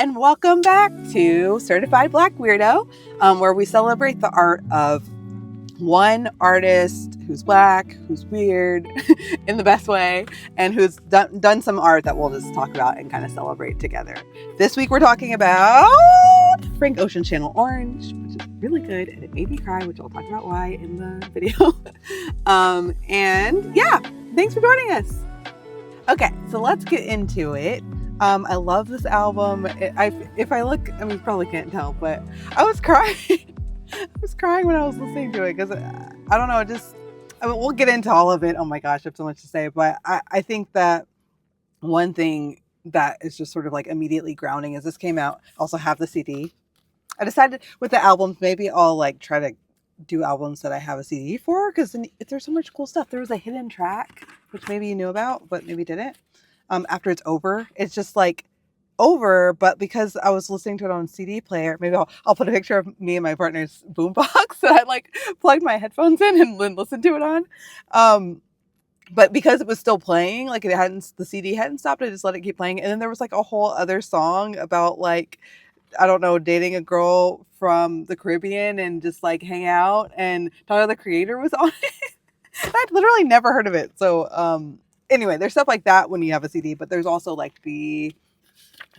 and welcome back to Certified Black Weirdo, where we celebrate the art of one artist who's black, who's weird in the best way, and who's done some art that we'll just talk about and kind of celebrate together. This week we're talking about Frank Ocean's Channel Orange, which is really good, and it made me cry, which I'll talk about why in the video. And yeah, thanks for joining us. Okay, so let's get into it. I love this album. If I look, I mean, you probably can't tell, but I was crying. I was crying when I was listening to it because I don't know. I mean, we'll get into all of it. Oh my gosh, I have so much to say. But I think that one thing that is just sort of like immediately grounding is this came out. Also have the CD. I decided with the albums, maybe I'll like try to do albums that I have a CD for because there's so much cool stuff. There was a hidden track, which maybe you knew about, but maybe didn't. After it's over, it's just like over, but because I was listening to it on CD player, maybe I'll put a picture of me and my partner's boombox that I like plugged my headphones in and then listened to it on. But because it was still playing, like the CD hadn't stopped, I just let it keep playing. And then there was like a whole other song about like, I don't know, dating a girl from the Caribbean and just like hang out, and Tyler the Creator was on it. I'd literally never heard of it. So anyway, there's stuff like that when you have a CD, but there's also like if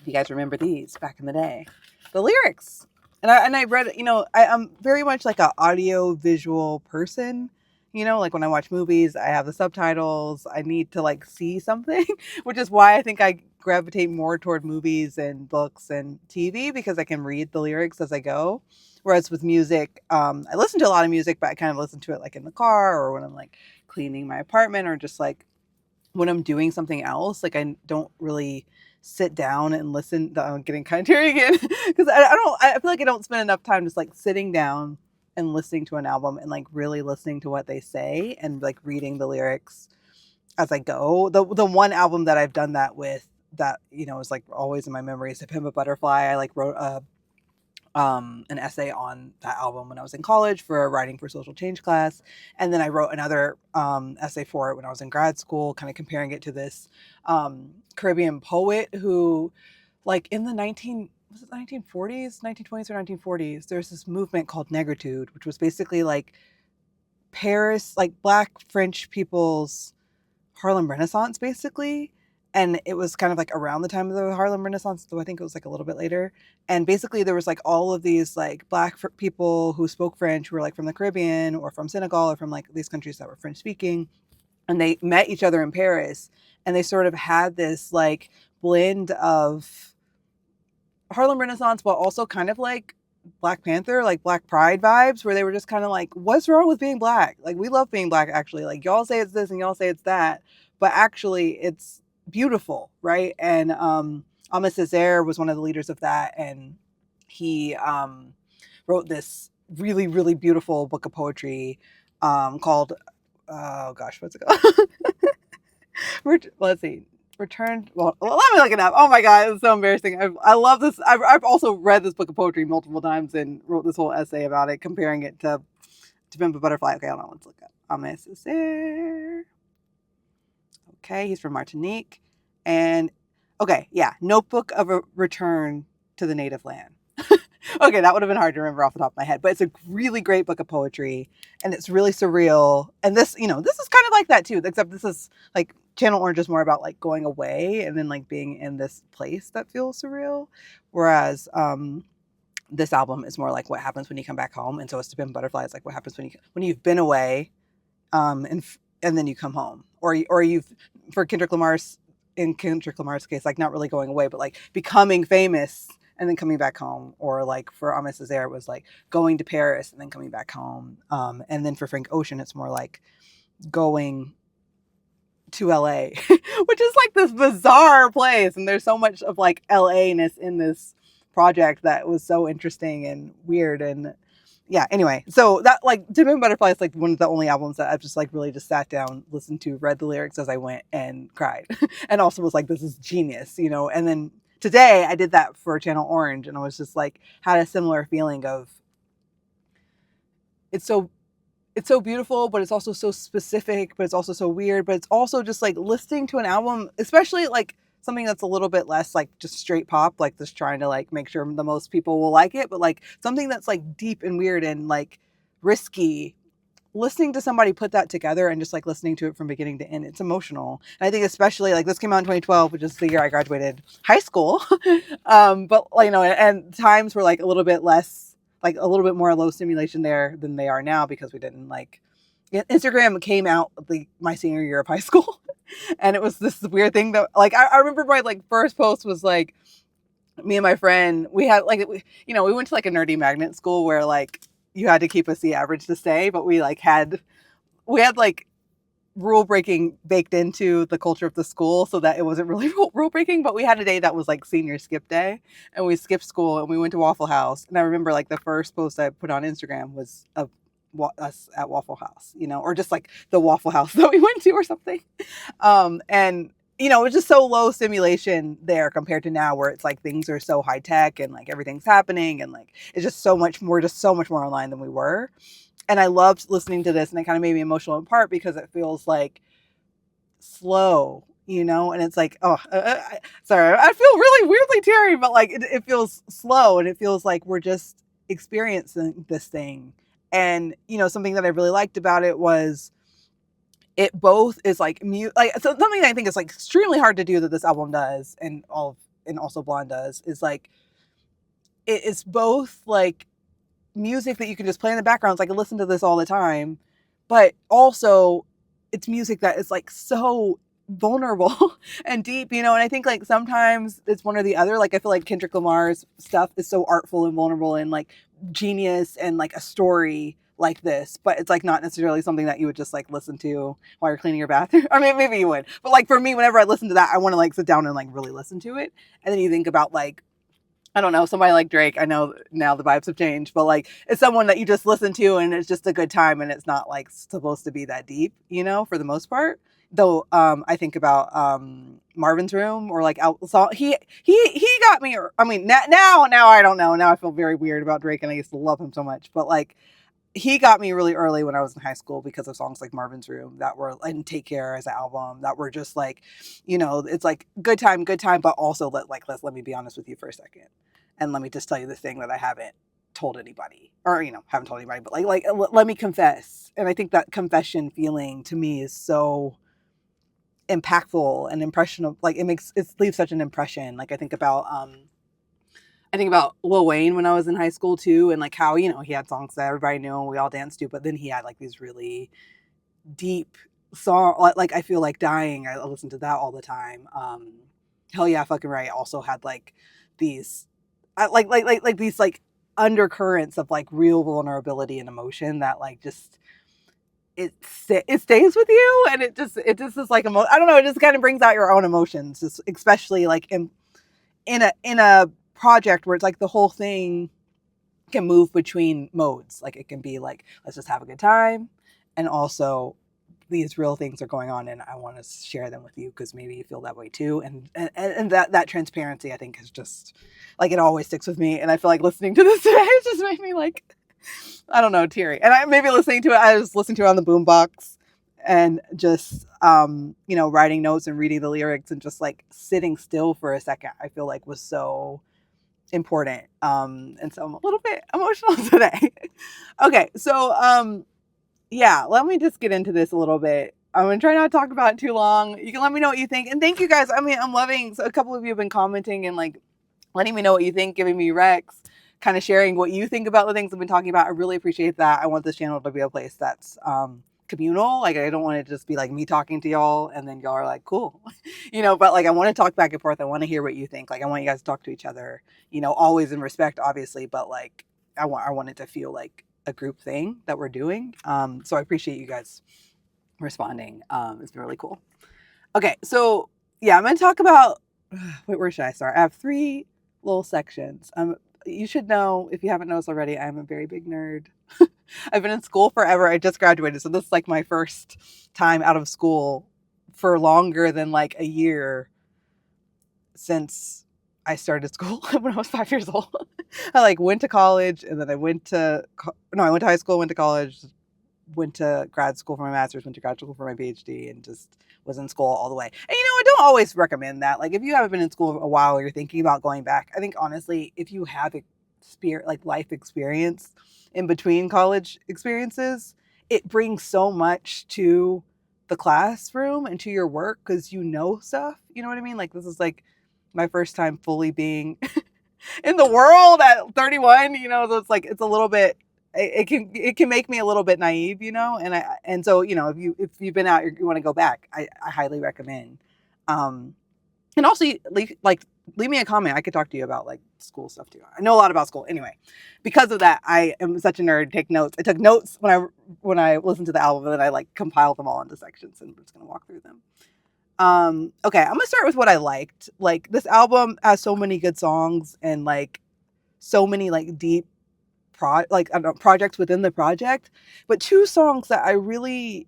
you guys remember these back in the day, the lyrics. And I read, I'm very much like an audio visual person. Like when I watch movies, I have the subtitles. I need to like see something, which is why I think I gravitate more toward movies and books and TV because I can read the lyrics as I go. Whereas with music, I listen to a lot of music, but I kind of listen to it like in the car or when I'm like cleaning my apartment or just like when I'm doing something else. Like I don't really sit down and listen. I'm getting kind of teary again because I feel like I don't spend enough time just like sitting down and listening to an album and like really listening to what they say and like reading the lyrics as I go. The one album that I've done that with that, is like always in my memory is To Pimp a Butterfly. I like wrote an essay on that album when I was in college for a writing for social change class. And then I wrote another essay for it when I was in grad school, kind of comparing it to this Caribbean poet who like in the 1940s, 1920s or 1940s, there's this movement called negritude, which was basically like Paris, like Black French people's Harlem Renaissance, basically. And it was kind of like around the time of the Harlem Renaissance, though I think it was like a little bit later. And basically there was like all of these like Black people who spoke French who were like from the Caribbean or from Senegal or from like these countries that were French speaking. And they met each other in Paris and they sort of had this like blend of Harlem Renaissance, but also kind of like Black Panther, like Black Pride vibes, where they were just kind of like, what's wrong with being Black? Like, we love being Black, actually. Like, y'all say it's this and y'all say it's that, but actually it's beautiful, right? And Amos Césaire was one of the leaders of that, and he wrote this really, really beautiful book of poetry called, oh gosh, what's it called? Let's see. Returned. Well, let me look it up. Oh my god, it's so embarrassing. I love this. I've also read this book of poetry multiple times and wrote this whole essay about it, comparing it to Pimp a Butterfly. Okay, hold on. Let's look up. Amos Césaire. Okay, he's from Martinique, and okay, yeah, Notebook of a Return to the Native Land. Okay, that would have been hard to remember off the top of my head, but it's a really great book of poetry, and it's really surreal. And this, this is kind of like that too, except this is like Channel Orange is more about like going away and then like being in this place that feels surreal, whereas this album is more like what happens when you come back home. And so it's To Pimp a Butterfly. It's like what happens when you've been away, and then you come home, or you've in Kendrick Lamar's case, like not really going away, but like becoming famous and then coming back home. Or like for Amos Césaire, it was like going to Paris and then coming back home. And then for Frank Ocean, it's more like going to LA, which is like this bizarre place. And there's so much of like LA-ness in this project that was so interesting and weird. And yeah, anyway, so that like To Pimp a Butterfly is like one of the only albums that I've just like really just sat down, listened to, read the lyrics as I went and cried. And also was like, this is genius, and then today I did that for Channel Orange and I was just like, had a similar feeling of it's so beautiful, but it's also so specific, but it's also so weird, but it's also just like listening to an album, especially like something that's a little bit less like just straight pop, like just trying to like make sure the most people will like it, but like something that's like deep and weird and like risky. Listening to somebody put that together and just like listening to it from beginning to end, it's emotional. And I think especially like this came out in 2012, which is the year I graduated high school. But like, and times were like a little bit less, like a little bit more low stimulation there than they are now, because we didn't like, Instagram came out my senior year of high school. And it was this weird thing that like, I remember my like first post was like, me and my friend, we had like, we went to like a nerdy magnet school where like you had to keep a C average to stay, but we had like rule breaking baked into the culture of the school so that it wasn't really rule breaking. But we had a day that was like senior skip day, and we skipped school and we went to Waffle House. And I remember like the first post I put on Instagram was of us at Waffle House, or just like the Waffle House that we went to or something. And it was just so low stimulation there compared to now, where it's like things are so high tech and like everything's happening and like it's just so much more online than we were. And I loved listening to this, and it kind of made me emotional in part because it feels like slow, and it's like, sorry, I feel really weirdly teary, but like it feels slow, and it feels like we're just experiencing this thing. And something that I really liked about it was it both is like so something that I think is like extremely hard to do that this album does, and also Blonde does, is like it is both like music that you can just play in the background. So I can listen to this all the time, but also it's music that is like so vulnerable and deep, and I think like sometimes it's one or the other. Like I feel like Kendrick Lamar's stuff is so artful and vulnerable and like genius and like a story like this, but it's like not necessarily something that you would just like listen to while you're cleaning your bathroom. I mean, maybe you would, but like for me, whenever I listen to that, I want to like sit down and like really listen to it. And then you think about like, I don't know, somebody like Drake. I know now the vibes have changed, but like it's someone that you just listen to and it's just a good time, and it's not like supposed to be that deep, for the most part. Though I think about Marvin's Room or like song. He got me. I mean, now I don't know. Now I feel very weird about Drake, and I used to love him so much. But like he got me really early when I was in high school because of songs like Marvin's Room that were, and Take Care as an album, that were just like, it's like good time, but also let me be honest with you for a second. And let me just tell you this thing that I haven't told anybody, or, haven't told anybody, but let me confess. And I think that confession feeling to me is so impactful and impressionable. Like it leaves such an impression. Like I think about Lil Wayne when I was in high school too, and like how, he had songs that everybody knew and we all danced to, but then he had like these really deep songs, like I Feel Like Dying. I listen to that all the time. Hell Yeah, Fucking Right also had like these like these like undercurrents of like real vulnerability and emotion that like just it stays with you, and it just is like I don't know, it just kind of brings out your own emotions, just especially like in a project where it's like the whole thing can move between modes. Like it can be like, let's just have a good time, and also these real things are going on and I want to share them with you because maybe you feel that way too. And that transparency, I think, is just like, it always sticks with me. And I feel like listening to this today, it just made me like, I don't know, teary. And I was listening to it on the boombox and just, writing notes and reading the lyrics and just like sitting still for a second, I feel like was so important. And so I'm a little bit emotional today. Okay. So, yeah, let me just get into this a little bit. I'm going to try not to talk about it too long. You can let me know what you think. And thank you guys. I mean, I'm loving, so a couple of you have been commenting and like letting me know what you think, giving me recs, kind of sharing what you think about the things I've been talking about. I really appreciate that. I want this channel to be a place that's communal. Like I don't want it to just be like me talking to y'all and then y'all are like, cool, but like I want to talk back and forth. I want to hear what you think. Like I want you guys to talk to each other, always in respect, obviously, but like I want it to feel like a group thing that we're doing. So I appreciate you guys responding. It's been really cool. Okay, so yeah, I'm going to talk about, wait, where should I start? I have 3 little sections. You should know, if you haven't noticed already, I'm a very big nerd. I've been in school forever. I just graduated. So this is like my first time out of school for longer than like a year since I started school when I was 5 years old. I like went to college and then I went to high school, went to college, went to grad school for my master's, went to grad school for my PhD, and just was in school all the way. And I don't always recommend that. Like if you haven't been in school a while or you're thinking about going back, I think honestly, if you have life experience in between college experiences, it brings so much to the classroom and to your work because you know stuff. You know what I mean? Like this is like my first time fully being in the world at 31. So it's like it's a little bit. It can make me a little bit naive, and so if you've been out, you want to go back, I highly recommend. And also leave me a comment. I could talk to you about like school stuff too. I know a lot about school anyway. Because of that, I am such a nerd. Take notes. I took notes when I listened to the album, and then I like compiled them all into sections, and we're just gonna walk through them. Okay, I'm gonna start with what I liked. Like this album has so many good songs and like so many like deep projects within the project, but two songs that I really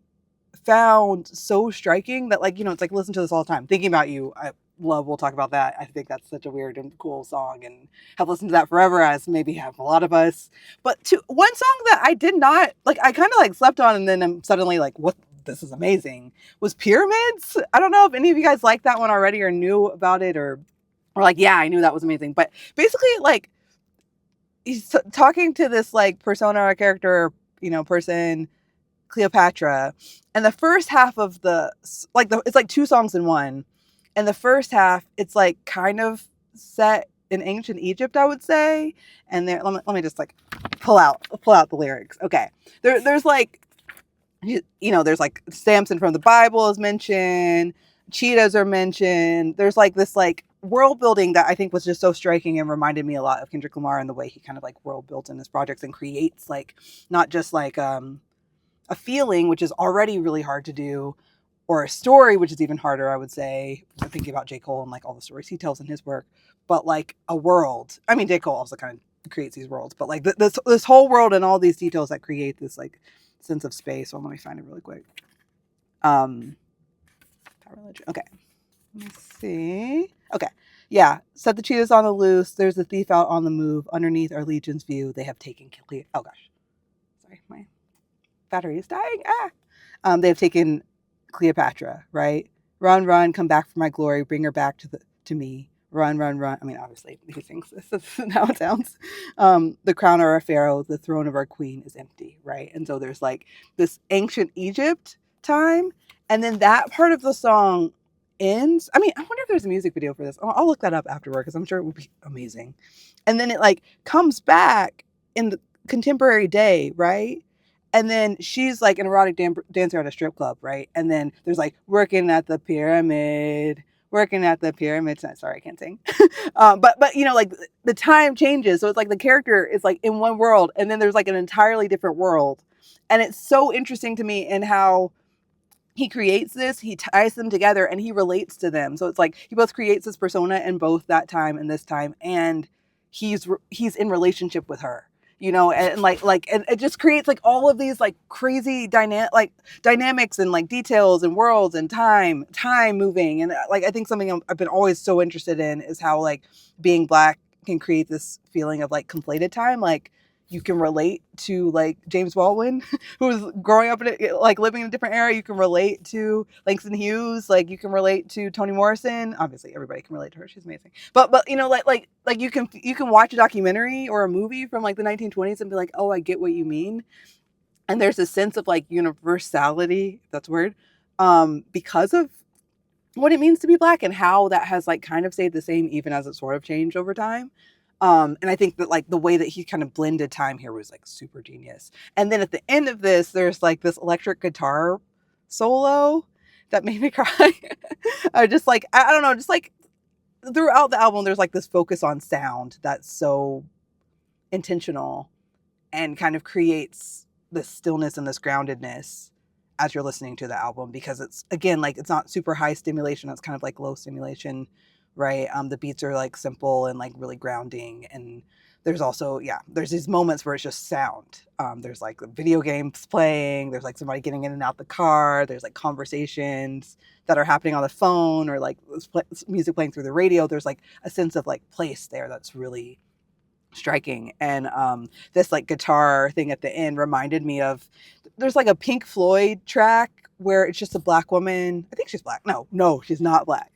found so striking that it's like listen to this all the time. Thinking About You, we'll talk about that. I think that's such a weird and cool song and have listened to that forever, as maybe have a lot of us. But one song that I did not like, I kind of like slept on, and then I'm suddenly like, what? This is amazing. Was Pyramids. I don't know if any of you guys liked that one already or knew about it or like, yeah, I knew that was amazing. But basically, like, he's talking to this like persona or character, person, Cleopatra, and the first half of it's like two songs in one, and the first half it's like kind of set in ancient Egypt, I would say, and there let me just like pull out the lyrics. Okay, there's like there's like Samson from the Bible is mentioned, cheetahs are mentioned. There's like this like world building that I think was just so striking and reminded me a lot of Kendrick Lamar and the way he kind of like world builds in his projects and creates like not just like a feeling, which is already really hard to do, or a story, which is even harder, I would say. I'm thinking about J. Cole and like all the stories he tells in his work, but like a world. I mean, J. Cole also kind of creates these worlds, but like this whole world and all these details that create this like sense of space. So let me find it really quick. Religion. Okay. Let me see. Okay. Yeah. Set the cheetahs on the loose. There's a thief out on the move. Underneath our legion's view, they have taken oh gosh. Sorry, my battery is dying. They have taken Cleopatra, right? Run, run, come back for my glory. Bring her back to me. Run, run, run. I mean, obviously, he sings this. That's how it sounds. The crown of our pharaoh, the throne of our queen is empty, right? And so there's like this ancient Egypt time. And then that part of the song ends. I mean, I wonder if there's a music video for this. I'll look that up afterward because I'm sure it would be amazing. And then it like comes back in the contemporary day, right? And then she's like an erotic dancer at a strip club, right? And then there's like working at the pyramid. Sorry, I can't sing. But like the time changes, so it's like the character is like in one world, and then there's like an entirely different world, and it's so interesting to me in how he creates this, he ties them together, and he relates to them. So it's like he both creates this persona in both that time and this time, and he's in relationship with her, and and it just creates like all of these like crazy dynamics and like details and worlds and time moving. And like I think something I've been always so interested in is how like being Black can create this feeling of like conflated time. Like you can relate to like James Baldwin, who was growing up like living in a different era. You can relate to Langston Hughes. Like you can relate to Toni Morrison. Obviously, everybody can relate to her. She's amazing. But like you can watch a documentary or a movie from like the 1920s and be like, oh, I get what you mean. And there's a sense of like universality, if that's a word, because of what it means to be Black and how that has like kind of stayed the same even as it sort of changed over time. And I think that like the way that he kind of blended time here was like super genius. And then at the end of this, there's like this electric guitar solo that made me cry. I just like, I don't know, just like throughout the album, there's like this focus on sound that's so intentional and kind of creates this stillness and this groundedness as you're listening to the album, because it's, again, like it's not super high stimulation. It's kind of like low stimulation, right? The beats are like simple and like really grounding. And there's also, there's these moments where it's just sound. There's like video games playing. There's like somebody getting in and out the car. There's like conversations that are happening on the phone, or like music playing through the radio. There's like a sense of like place there that's really striking. And this like guitar thing at the end reminded me of, there's like a Pink Floyd track where it's just a black woman. I think she's black. No, she's not black.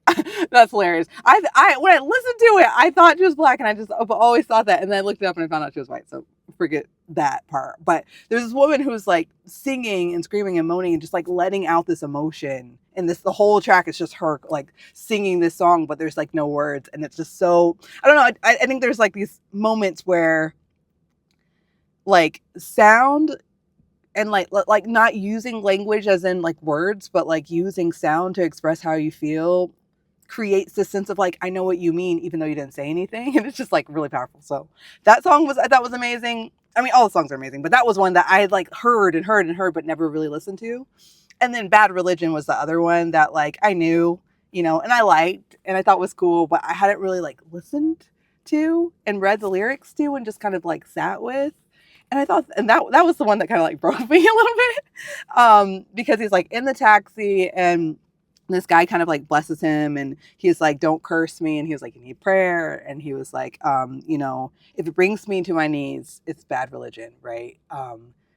That's hilarious. I when I listened to it, I thought she was black, and I've always thought that, and then I looked it up and I found out she was white. So forget that part. But there's this woman who's like singing and screaming and moaning and just like letting out this emotion. And the whole track is just her like singing this song, but there's like no words, and it's just so, I don't know. I think there's like these moments where like sound and like not using language as in like words, but like using sound to express how you feel creates this sense of like, I know what you mean, even though you didn't say anything. And it's just like really powerful. So that song I thought was amazing. I mean, all the songs are amazing, but that was one that I had like heard and heard and heard, but never really listened to. And then Bad Religion was the other one that like I knew, and I liked and I thought was cool, but I hadn't really like listened to and read the lyrics to and just kind of like sat with. And I thought, and that was the one that kind of like broke me a little bit, because he's like in the taxi and this guy kind of like blesses him and he's like, don't curse me. And he was like, you need prayer. And he was like, if it brings me to my knees, it's bad religion. Right.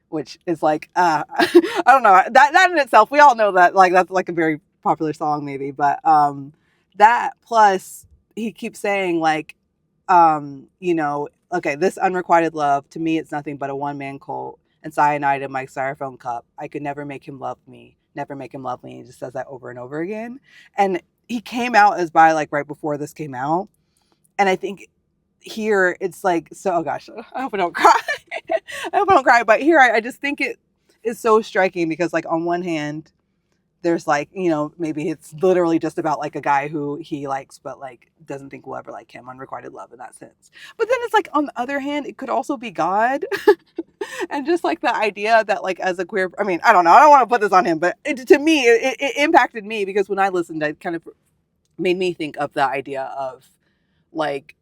Which is like, I don't know, that in itself, we all know that like, that's like a very popular song maybe, but, that plus he keeps saying like, okay, this unrequited love, to me, it's nothing but a one-man cult and cyanide in my styrofoam cup. I could never make him love me. Never make him love me. He just says that over and over again. And he came out as bi like right before this came out. And I think here it's like, so, oh gosh, I hope I don't cry. I hope I don't cry. But here I just think it is so striking because like on one hand, there's like, maybe it's literally just about like a guy who he likes, but like doesn't think will ever like him, unrequited love in that sense. But then it's like, on the other hand, it could also be God. And just like the idea that like as a queer, I mean, I don't know, I don't want to put this on him, but to me, it impacted me because when I listened, it kind of made me think of the idea of like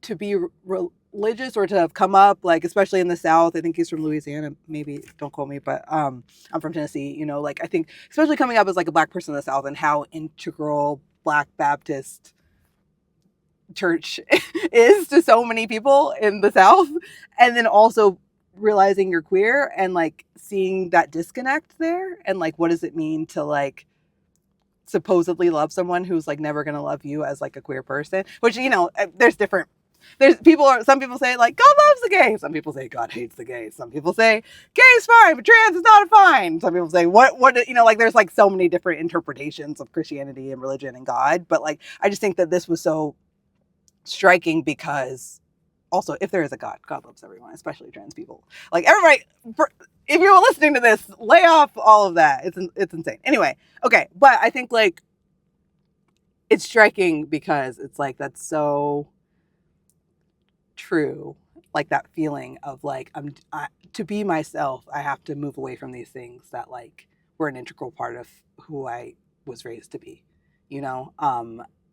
to be religious or to have come up, like especially in the South. I think he's from Louisiana, maybe, don't quote me, but I'm from Tennessee. Like I think especially coming up as like a Black person in the South and how integral Black Baptist church is to so many people in the South, and then also realizing you're queer and like seeing that disconnect there, and like what does it mean to like supposedly love someone who's like never gonna love you as like a queer person, which some people say like God loves the gay, some people say God hates the gay, some people say gay is fine but trans is not fine, some people say what like there's like so many different interpretations of Christianity and religion and God. But like I just think that this was so striking because also, if there is a God loves everyone, especially trans people. Like everybody, if you're listening to this, lay off all of that. It's insane. Anyway, okay, but I think like it's striking because it's like that's so true. Like that feeling of like to be myself, I have to move away from these things that like were an integral part of who I was raised to be,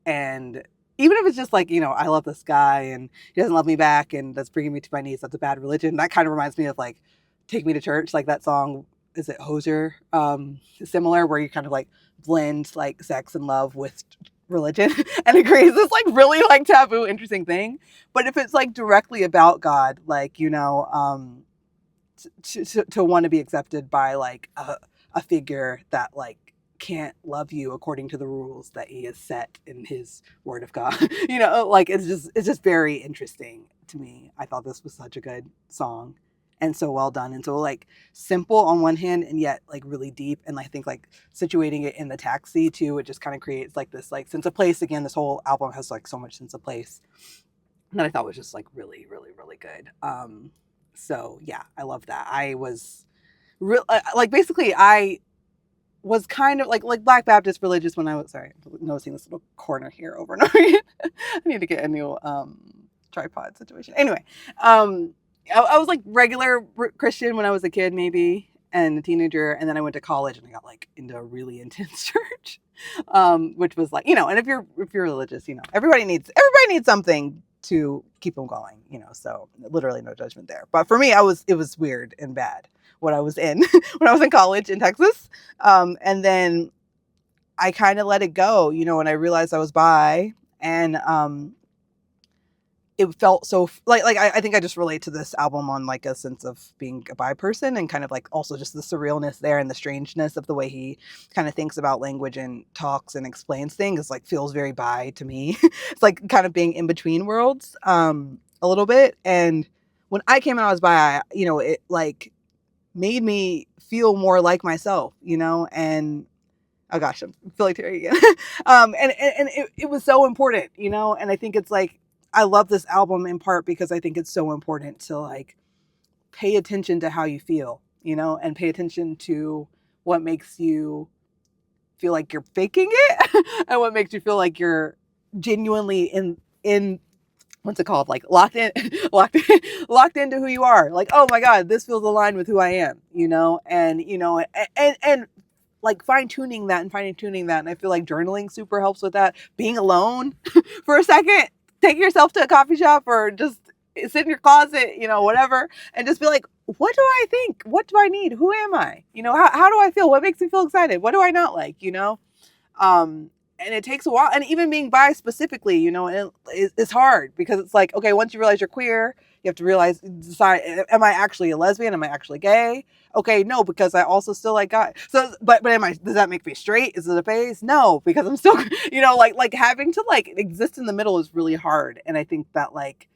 and even if it's just like, I love this guy and he doesn't love me back and that's bringing me to my knees, that's a bad religion. That kind of reminds me of like Take Me to Church, like that song, is it Hozier? Similar, where you kind of like blend like sex and love with religion and it creates this like really like taboo, interesting thing. But if it's like directly about God, like, to want to be accepted by like a figure that like can't love you according to the rules that he has set in his word of God, like it's just very interesting to me. I thought this was such a good song and so well done and so like simple on one hand and yet like really deep. And I think like situating it in the taxi too, it just kind of creates like this like sense of place. Again, this whole album has like so much sense of place that I thought was just like really, really, really good. So yeah, I love that. I was like basically I was kind of like Black Baptist religious when I was, sorry, noticing this little corner here over and over again. I need to get a new tripod situation. Anyway, I was like regular Christian when I was a kid, maybe, and a teenager, and then I went to college and I got like into a really intense church, which was like, and if you're religious, everybody needs something to keep them going, so literally no judgment there. But for me, it was weird and bad what I was in when I was in college in Texas. And then I kind of let it go, when I realized I was bi, and it felt so I think I just relate to this album on like a sense of being a bi person, and kind of like also just the surrealness there and the strangeness of the way he kind of thinks about language and talks and explains things, like feels very bi to me. It's like kind of being in between worlds a little bit. And when I came out as bi, it like made me feel more like myself, and oh gosh, I'm feeling teary again. And it was so important, and I think it's like, I love this album in part because I think it's so important to like pay attention to how you feel, and pay attention to what makes you feel like you're faking it and what makes you feel like you're genuinely in what's it called, like locked in locked into who you are, like, oh my god, this feels aligned with who I am, and like fine-tuning that and fine-tuning that. And I feel like journaling super helps with that. Being alone for a second, take yourself to a coffee shop or just sit in your closet, whatever, and just be like, what do I think? What do I need? Who am I? How do I feel? What makes me feel excited? What do I not like? And it takes a while. And even being bi specifically, it's hard because it's like, okay, once you realize you're queer, you have to decide, am I actually a lesbian? Am I actually gay? Okay, no, because I also still like guys. So, but does that make me straight? Is it a phase? No, because I'm still, like having to like exist in the middle is really hard. And I think that like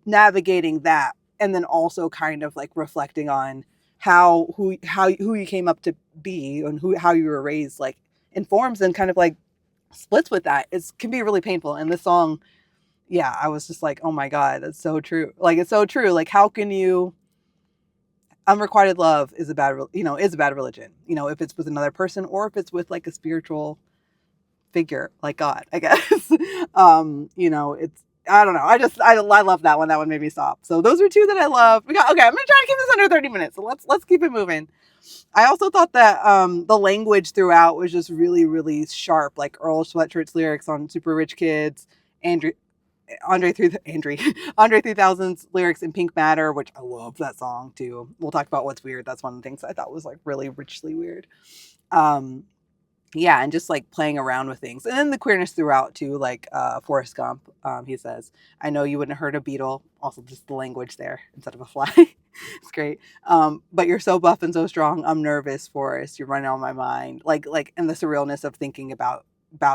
navigating that, and then also kind of like reflecting on who you came up to be and how you were raised, like informs and kind of like splits with that. It can be really painful. And this song, yeah, I was just like, oh my god, that's so true. Like, it's so true. Like, how can you unrequited love is a bad religion, if it's with another person or if it's with like a spiritual figure like God, I guess. It's, I don't know, I love that one. That one made me stop. So those are two that I love. Okay, I'm gonna try to keep this under 30 minutes, so let's keep it moving. I also thought that the language throughout was just really, really sharp, like Earl Sweatshirt's lyrics on Super Rich Kids, Andrew, Andre 3000's lyrics in Pink Matter, which I love that song too. We'll talk about what's weird. That's one of the things I thought was like really richly weird. Yeah, and just like playing around with things. And then the queerness throughout too, like Forrest Gump, he says, I know you wouldn't hurt a beetle. Also just the language there instead of a fly. It's great. But you're so buff and so strong. I'm nervous, Forrest. You're running on my mind. Like, and the surrealness of thinking about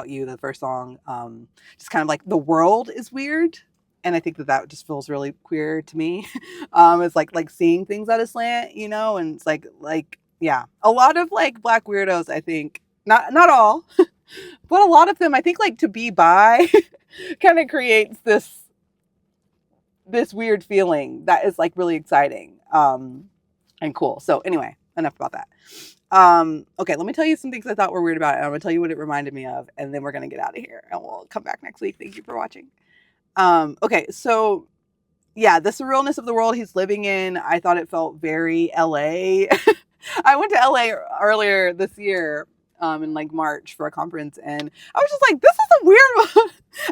you, the first song, just kind of like the world is weird. And I think that just feels really queer to me. It's like seeing things at a slant, and it's like, yeah, a lot of like Black weirdos, I think, not all, but a lot of them, I think, like to be bi kind of creates this weird feeling that is like really exciting and cool. So anyway, enough about that. Okay, let me tell you some things I thought were weird about it. I'm gonna tell you what it reminded me of, and then we're gonna get out of here and we'll come back next week. Thank you for watching. Okay, so yeah, the surrealness of the world he's living in, I thought it felt very LA. I went to LA earlier this year, in like March for a conference, and I was just like, this is a weird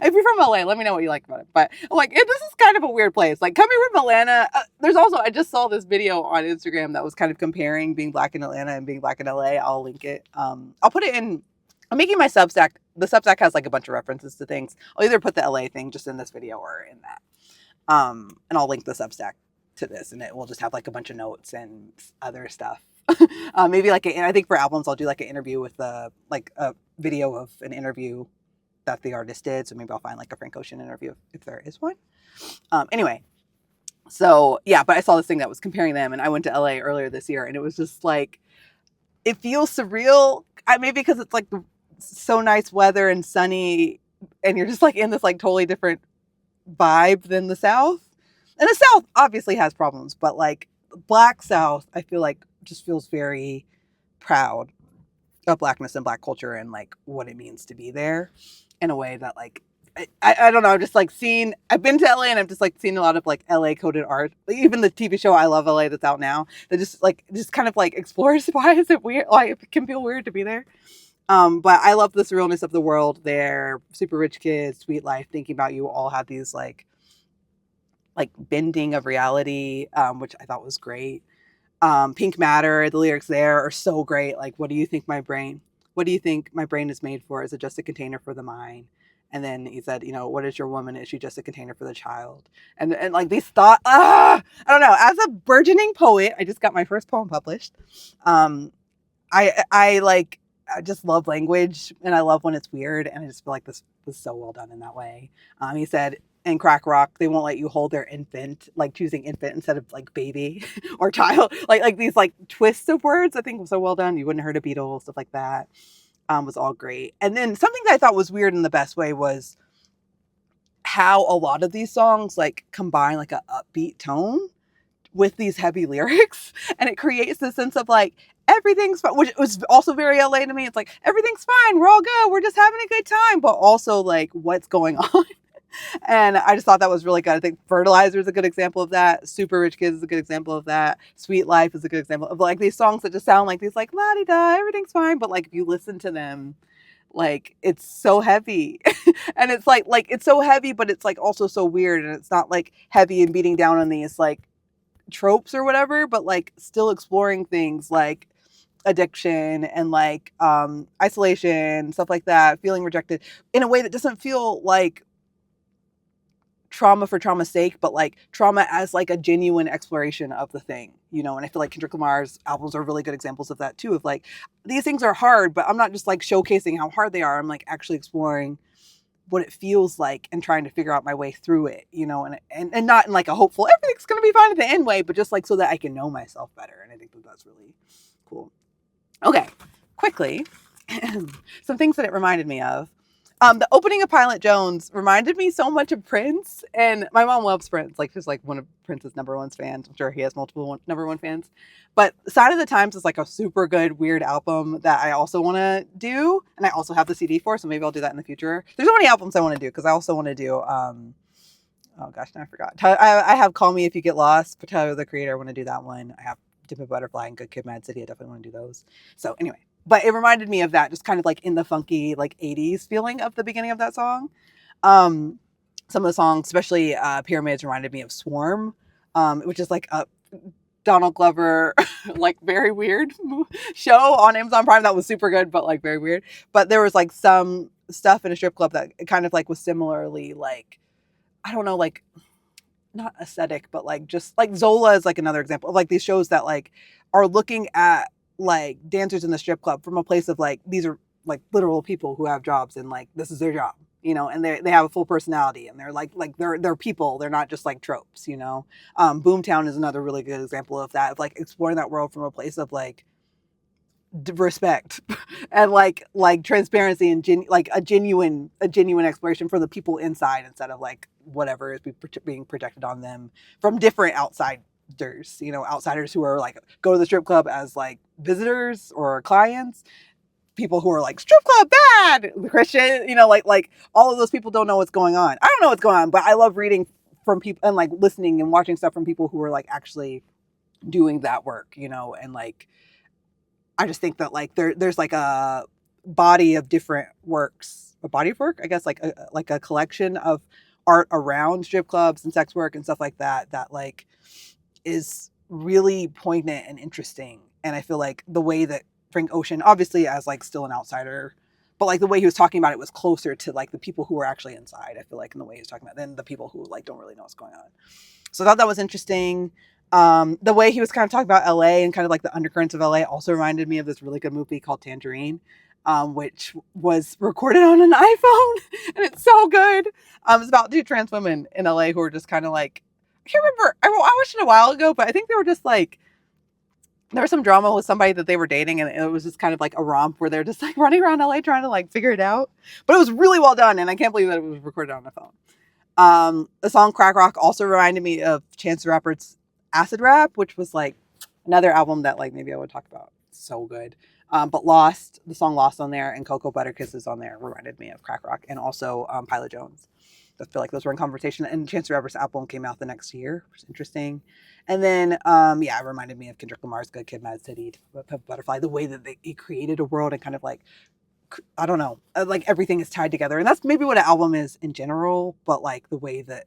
if you're from LA, let me know what you like about it. But I'm like, this is kind of a weird place. Like, coming from Atlanta, there's also, I just saw this video on Instagram that was kind of comparing being Black in Atlanta and being Black in LA. I'll link it. I'll put it in, I'm making my Substack. The Substack has like a bunch of references to things. I'll either put the LA thing just in this video or in that. And I'll link the Substack to this, and it will just have like a bunch of notes and other stuff. Maybe like I think for albums I'll do like an interview with like a video of an interview that the artist did. So maybe I'll find like a Frank Ocean interview if there is one. Anyway, so yeah, but I saw this thing that was comparing them, and I went to LA earlier this year, and it was just like, it feels surreal. Maybe because it's like so nice weather and sunny, and you're just like in this like totally different vibe than the South. And the South obviously has problems, but like Black South, I feel like just feels very proud of Blackness and Black culture and like what it means to be there, in a way that like, I don't know, I've just like I've been to LA and I've just like seen a lot of like LA coded art. Even the TV show I Love LA that's out now, that just kind of like explores why is it weird, like it can feel weird to be there. But I love the surrealness of the world there. Super Rich Kids, Sweet Life, Thinking About You all had these like bending of reality, which I thought was great. Pink Matter, the lyrics there are so great. Like, what do you think my brain is made for? Is it just a container for the mind? And then he said, what is your woman? Is she just a container for the child? And like these thoughts, I don't know. As a burgeoning poet, I just got my first poem published. I just love language, and I love when it's weird, and I just feel like this was so well done in that way. He said in crack rock, they won't let you hold their infant, like choosing infant instead of like baby or child, like these like twists of words. I think was so well done. You wouldn't hurt a beetle, stuff like that. Was all great. And then something that I thought was weird in the best way was how a lot of these songs like combine like a upbeat tone with these heavy lyrics, and it creates this sense of like everything's fine, which was also very LA to me. It's like everything's fine, we're all good, we're just having a good time, but also like what's going on. And I just thought that was really good. I think Fertilizer is a good example of that. Super Rich Kids is a good example of that. Sweet Life is a good example of like these songs that just sound like these like la-di-da, everything's fine, but like if you listen to them, like it's so heavy. And it's like it's so heavy, but it's like also so weird, and it's not like heavy and beating down on these like tropes or whatever, but like still exploring things like addiction and like isolation, stuff like that, feeling rejected in a way that doesn't feel like trauma for trauma's sake, but like trauma as like a genuine exploration of the thing, and I feel like Kendrick Lamar's albums are really good examples of that too, of like these things are hard, but I'm not just like showcasing how hard they are, I'm like actually exploring what it feels like and trying to figure out my way through it, and not in like a hopeful everything's going to be fine at the end way, but just like so that I can know myself better. And I think that that's really cool. Okay, quickly, some things that it reminded me of. The opening of Pilot Jones reminded me so much of Prince, and my mom loves Prince. Like she's like one of Prince's number one fans. I'm sure he has multiple number one fans. But Sign of the Times is like a super good weird album that I also want to do, and I also have the CD for, so maybe I'll do that in the future. There's so many albums I want to do because I also want to do. Oh gosh, now I forgot. I have Call Me If You Get Lost, but Tyler the Creator. I want to do that one. I have Dip a Butterfly and Good Kid, Mad City. I definitely want to do those. So anyway. But it reminded me of that, just kind of like in the funky, like 80s feeling of the beginning of that song. Some of the songs, especially Pyramids, reminded me of Swarm, which is like a Donald Glover, like very weird show on Amazon Prime that was super good, but like very weird. But there was like some stuff in a strip club that kind of like was similarly like, I don't know, like not aesthetic, but like just like Zola is like another example of like these shows that like are looking at like dancers in the strip club from a place of like these are like literal people who have jobs and like this is their job, and they have a full personality, and they're like they're people, they're not just like tropes. Boomtown is another really good example of that, of like exploring that world from a place of like respect and like transparency and like a genuine exploration for the people inside, instead of like whatever is being projected on them from different outsiders, outsiders who are like go to the strip club as like visitors or clients, people who are like strip club bad, the Christian, like all of those people don't know what's going on. I don't know what's going on, but I love reading from people and like listening and watching stuff from people who are like actually doing that work, and like I just think that like there's like a body of different works, a body of work, I guess, like a collection of art around strip clubs and sex work and stuff like that, that like is really poignant and interesting. And I feel like the way that Frank Ocean, obviously as like still an outsider, but like the way he was talking about it was closer to like the people who were actually inside, I feel like, in the way he was talking about, than the people who like don't really know what's going on. So I thought that was interesting. The way he was kind of talking about LA and kind of like the undercurrents of LA also reminded me of this really good movie called Tangerine, which was recorded on an iPhone, and it's so good. It's about two trans women in LA who are just kind of like, I can't remember, I watched it a while ago, but I think they were just like, there was some drama with somebody that they were dating, and it was just kind of like a romp where they're just like running around LA trying to like figure it out. But it was really well done, and I can't believe that it was recorded on a phone. The song Crack Rock also reminded me of Chance the Rapper's Acid Rap, which was like another album that like maybe I would talk about. So good. But Lost, the song Lost on there, and Cocoa Butter Kisses on there reminded me of Crack Rock, and also Pilot Jones. I feel like those were in conversation. And Chance the Rapper's album came out the next year, which is interesting. And then, it reminded me of Kendrick Lamar's Good Kid, Mad City, Butterfly, the way that he created a world and kind of like, I don't know, like everything is tied together. And that's maybe what an album is in general, but like the way that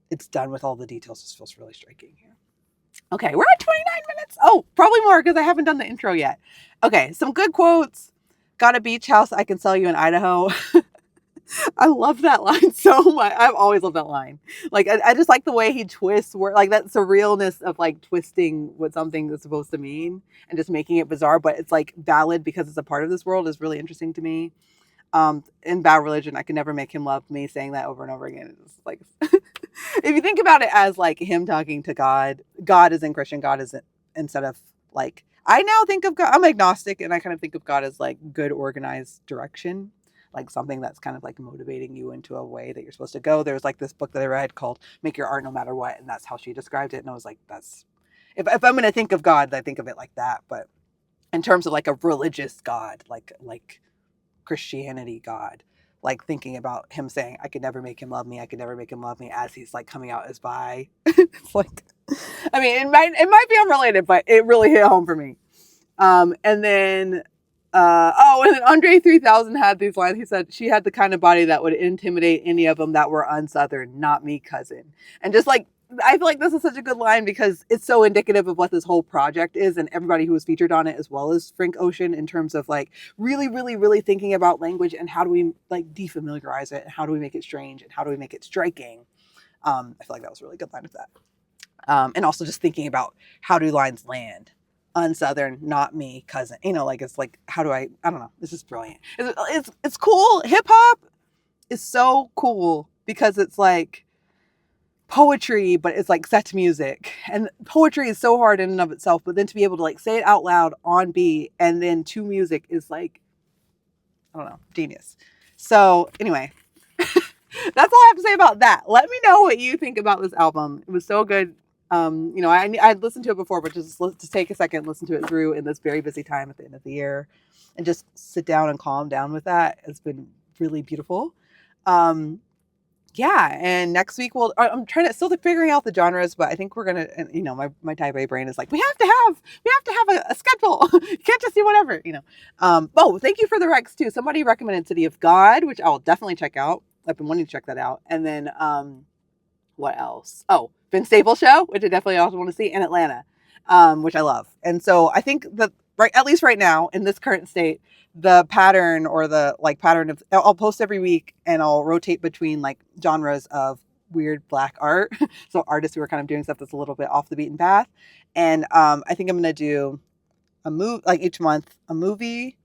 it's done with all the details just feels really striking here. Okay, we're at 29 minutes. Oh, probably more because I haven't done the intro yet. Okay, some good quotes. Got a beach house I can sell you in Idaho. I love that line so much. I've always loved that line. Like, I just like the way he twists like that surrealness of like twisting what something is supposed to mean and just making it bizarre, but it's like valid because it's a part of this world is really interesting to me. In Bad Religion, I could never make him love me, saying that over and over again. It's like, if you think about it as like him talking to God, God is in Christian, God is instead of like, I now think of God, I'm agnostic and I kind of think of God as like good organized direction, like something that's kind of like motivating you into a way that you're supposed to go. There's like this book that I read called Make Your Art No Matter What. And that's how she described it. And I was like, that's, if I'm going to think of God, I think of it like that. But in terms of like a religious God, like Christianity God, like thinking about him saying, I could never make him love me. I could never make him love me as he's like coming out as bi. It's like, I mean, it might be unrelated, but it really hit home for me. And then, and then Andre 3000 had these lines. He said, she had the kind of body that would intimidate any of them that were unsouthern, not me, cousin. And just like, I feel like this is such a good line because it's so indicative of what this whole project is and everybody who was featured on it, as well as Frank Ocean, in terms of like really, really, really thinking about language and how do we like defamiliarize it and how do we make it strange and how do we make it striking. I feel like that was a really good line of that. And also just thinking about how do lines land. Unsouthern, not me, cousin. You know, like it's like, how do I don't know. This is brilliant. It's cool. Hip hop is so cool because it's like poetry, but it's like set to music. And poetry is so hard in and of itself, but then to be able to like say it out loud on beat and then to music is like, I don't know, genius. So anyway, that's all I have to say about that. Let me know what you think about this album. It was so good. I'd listened to it before, but just to take a second, listen to it through in this very busy time at the end of the year and just sit down and calm down with that. It's been really beautiful. And next week I'm still figuring out the genres, but I think we're going to, my type A brain is like, we have to have a schedule. You can't just do whatever, thank you for the recs too. Somebody recommended City of God, which I'll definitely check out. I've been wanting to check that out. And then, what else? Oh, Vince Staples show, which I definitely also want to see, and Atlanta, which I love. And so I think that at least right now in this current state, the pattern of I'll post every week and I'll rotate between like genres of weird Black art. So artists who are kind of doing stuff that's a little bit off the beaten path. And I think I'm going to do a movie, like each month, a movie,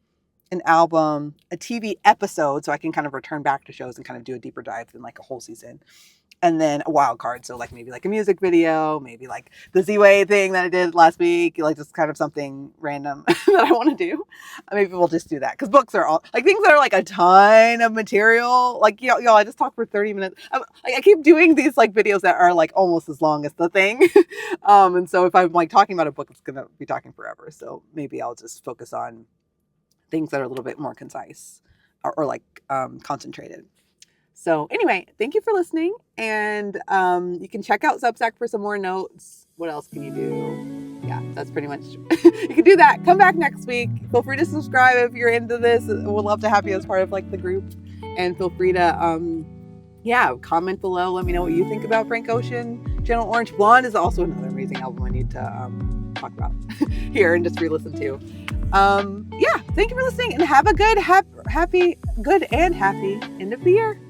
an album, a TV episode. So I can kind of return back to shows and kind of do a deeper dive than like a whole season. And then a wild card. So like maybe like a music video, maybe like the Z-Way thing that I did last week, like just kind of something random that I want to do. Maybe we'll just do that. Because books are all like things that are like a ton of material. Like, y'all, I just talked for 30 minutes. I keep doing these like videos that are like almost as long as the thing. And so if I'm like talking about a book, it's going to be talking forever. So maybe I'll just focus on things that are a little bit more concise or like concentrated. So anyway, thank you for listening. And you can check out Substack for some more notes. What else can you do? Yeah, that's pretty much, you can do that. Come back next week. Feel free to subscribe if you're into this. We'd love to have you as part of like the group. And feel free to, comment below. Let me know what you think about Frank Ocean. Channel Orange Blonde is also another amazing album I need to talk about here and just re-listen to. Thank you for listening and have a good, happy end of the year.